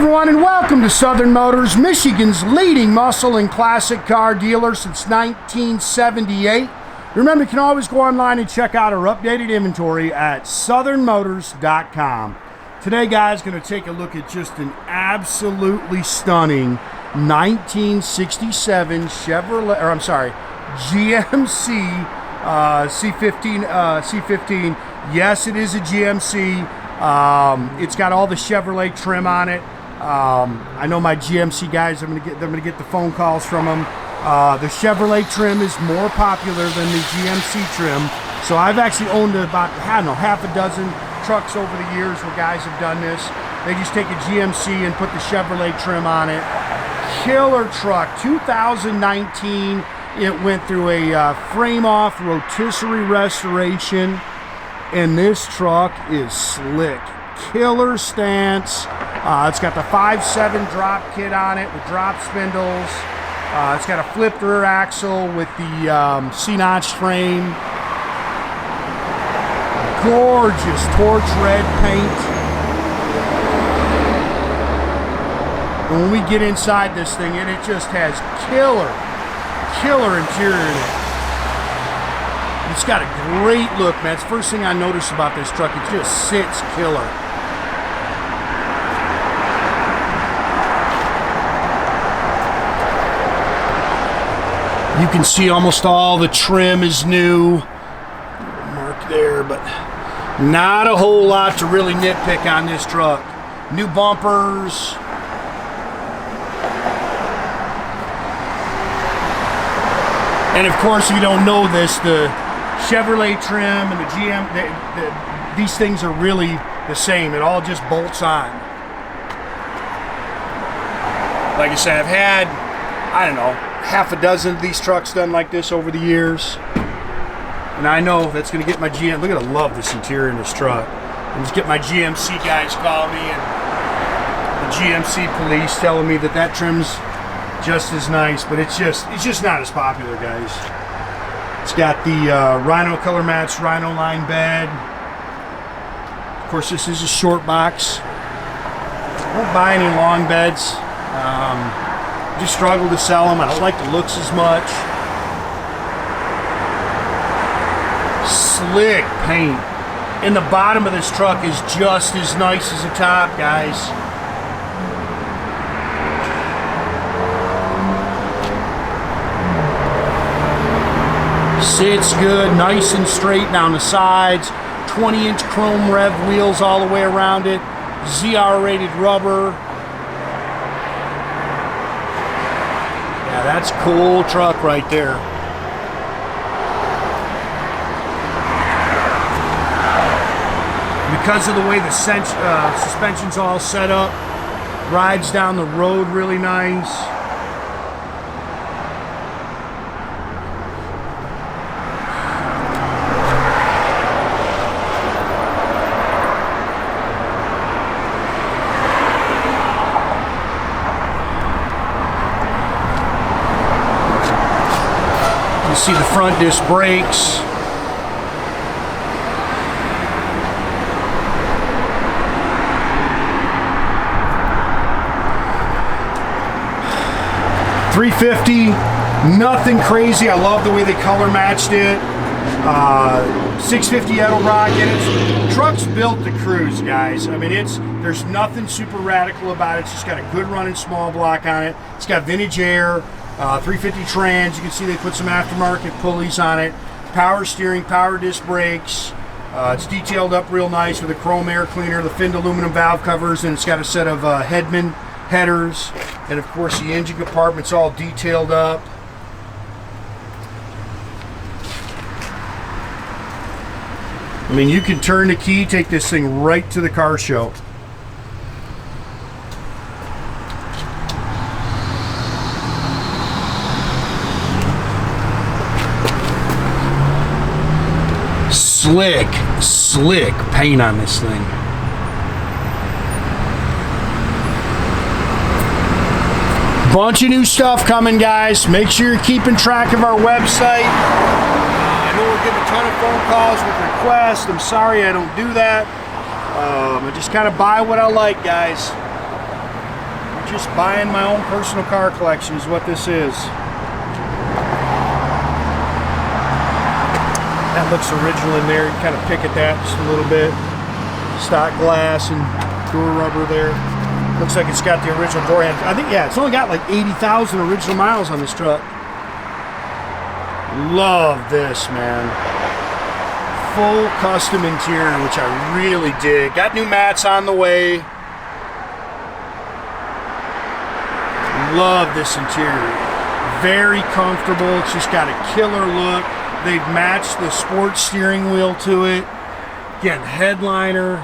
everyone, and welcome to Southern Motors, Michigan's leading muscle and classic car dealer since 1978. Remember, you can always go online and check out our updated inventory at southernmotors.com. Today, guys, going to take a look at just an absolutely stunning 1967 Chevrolet, or I'm sorry, GMC C15. Yes, it is a GMC. It's got all the Chevrolet trim on it. I know my GMC guys. I'm gonna get the phone calls from them. The Chevrolet trim is more popular than the GMC trim. So I've actually owned about, I don't know, half a dozen trucks over the years where guys have done this. They just take a GMC and put the Chevrolet trim on it. Killer truck, 2019. It went through a Frame-Off Rotisserie Restoration. And this truck is slick. Killer stance. It's got the 5.7 drop kit on it with drop spindles. It's got a flipped rear axle with the C-notch frame. Gorgeous torch red paint. And when we get inside this thing, it just has killer interior in it. It's got a great look, man. It's the first thing I noticed about this truck. It just sits killer. You can see almost all the trim is new. Mark there, but not a whole lot to really nitpick on this truck. New bumpers. And of course, if you don't know this, the Chevrolet trim and the GM, these things are really the same. It all just bolts on. Like I said, I've had, I don't know, half a dozen of these trucks done like this over the years. And I know that's going to get my GM, look at I love this interior in this truck. And just get my GMC guys call me and the GMC police telling me that that trim's just as nice, but it's just not as popular, guys. It's got the Rhino color matched Rhino line bed. Of course, this is a short box. I won't buy any long beds. Just struggle to sell them. I don't like the looks as much. Slick paint. And the bottom of this truck is just as nice as the top, guys. Sits good, nice and straight down the sides. 20-inch chrome rev wheels all the way around it. ZR rated rubber. Yeah, that's a cool truck right there. Because of the way the suspension's all set up, rides down the road really nice. You see the front disc brakes. $350, nothing crazy. I love the way they color matched it. 650 Edelbrock, and it's truck's built to cruise, guys. I mean, there's nothing super radical about it. It's just got a good running small block on it. It's got vintage air. 350 trans, you can see they put some aftermarket pulleys on it. Power steering, power disc brakes. It's detailed up real nice with a chrome air cleaner, the finned aluminum valve covers, and it's got a set of Hedman headers. And of course the engine compartment's all detailed up. I mean, you can turn the key, take this thing right to the car show. Slick paint on this thing. Bunch of new stuff coming, guys. Make sure you're keeping track of our website. I know we're getting a ton of phone calls with requests. I'm sorry I don't do that. I just kind of buy what I like, guys. just buying my own personal car collection is what this is. That looks original in there. You kind of pick at that just a little bit. Stock glass and door rubber there. Looks like it's got the original door handle. I think, yeah, it's only got like 80,000 original miles on this truck. Love this, man. Full custom interior, which I really dig. Got new mats on the way. Love this interior. Very comfortable. It's just got a killer look. They've matched the sports steering wheel to it. Again, headliner.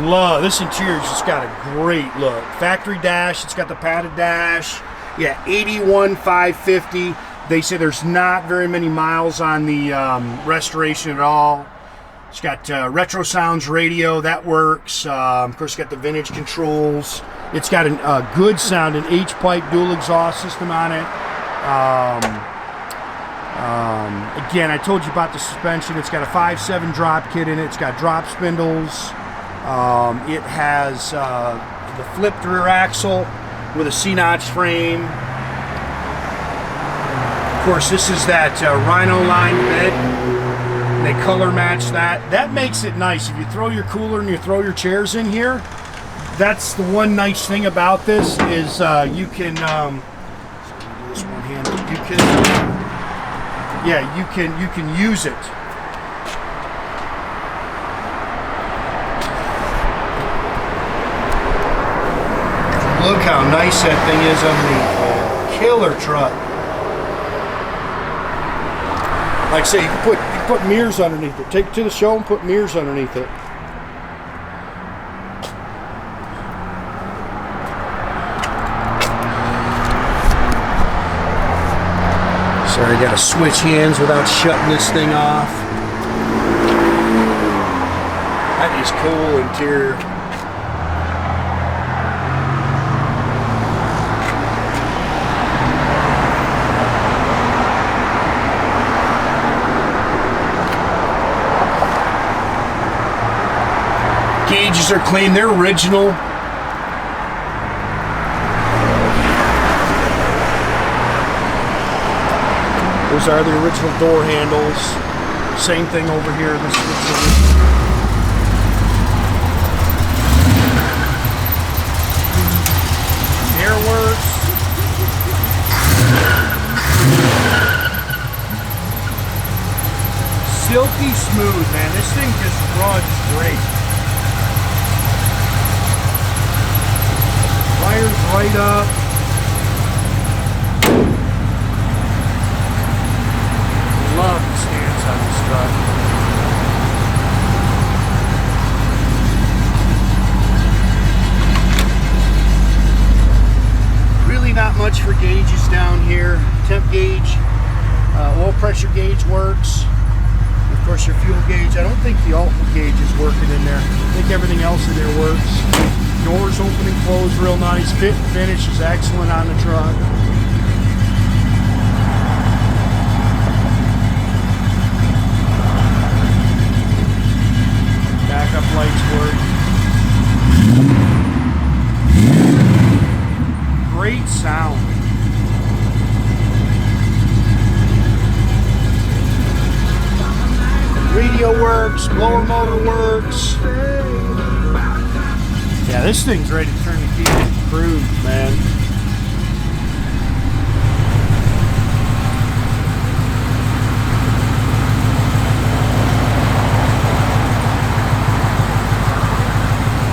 Love this interior's just got a great look. Factory dash. It's got the padded dash. Yeah, 81,550. They say there's not very many miles on the Restoration at all. It's got Retrosounds radio, that works. Of course, it's got the vintage controls. It's got a good sounding H-pipe dual exhaust system on it. Again, I told you about the suspension. It's got a 5.7 drop kit in it. It's got drop spindles. It has the flipped rear axle with a C-notch frame. Of course, this is that Rhino line bed. They color match that. That makes it nice. If you throw your cooler and you throw your chairs in here, that's the one nice thing about this is you can this one handle. You can, yeah, you can use it. Look how nice that thing is underneath, man. Killer truck. Like I say, you can put mirrors underneath it. Take it to the show and put mirrors underneath it. Sorry, I gotta switch hands without shutting this thing off. That is cool interior. Gauges are clean, they're original. Those are the original door handles. Same thing over here. This is Airworks. Silky smooth, man. This thing just runs great. Wires right up. Love the stance on this truck. Really not much for gauges down here. Temp gauge, oil pressure gauge works. Of course, your fuel gauge. I don't think the ultimate gauge is working in there. I think everything else in there works. Doors open and close real nice. Fit and finish is excellent on the truck. Backup lights work. Great sound. Radio works, blower motor works. Yeah, this thing's ready to turn the key and cruise, man.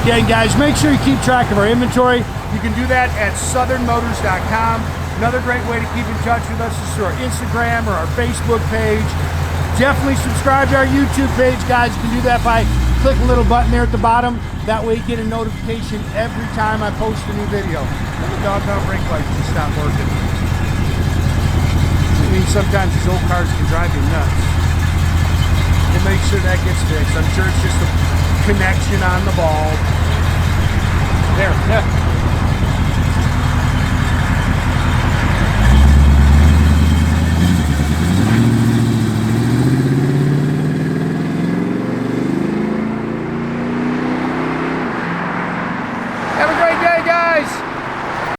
Again, guys, make sure you keep track of our inventory. You can do that at southernmotors.com. Another great way to keep in touch with us is through our Instagram or our Facebook page. Definitely subscribe to our YouTube page, guys. You can do that by clicking the little button there at the bottom. That way you get a notification every time I post a new video. And the doggone brake lights just stop working. I mean, sometimes these old cars can drive you nuts. And make sure that gets fixed. I'm sure it's just a connection on the bulb. There, yeah.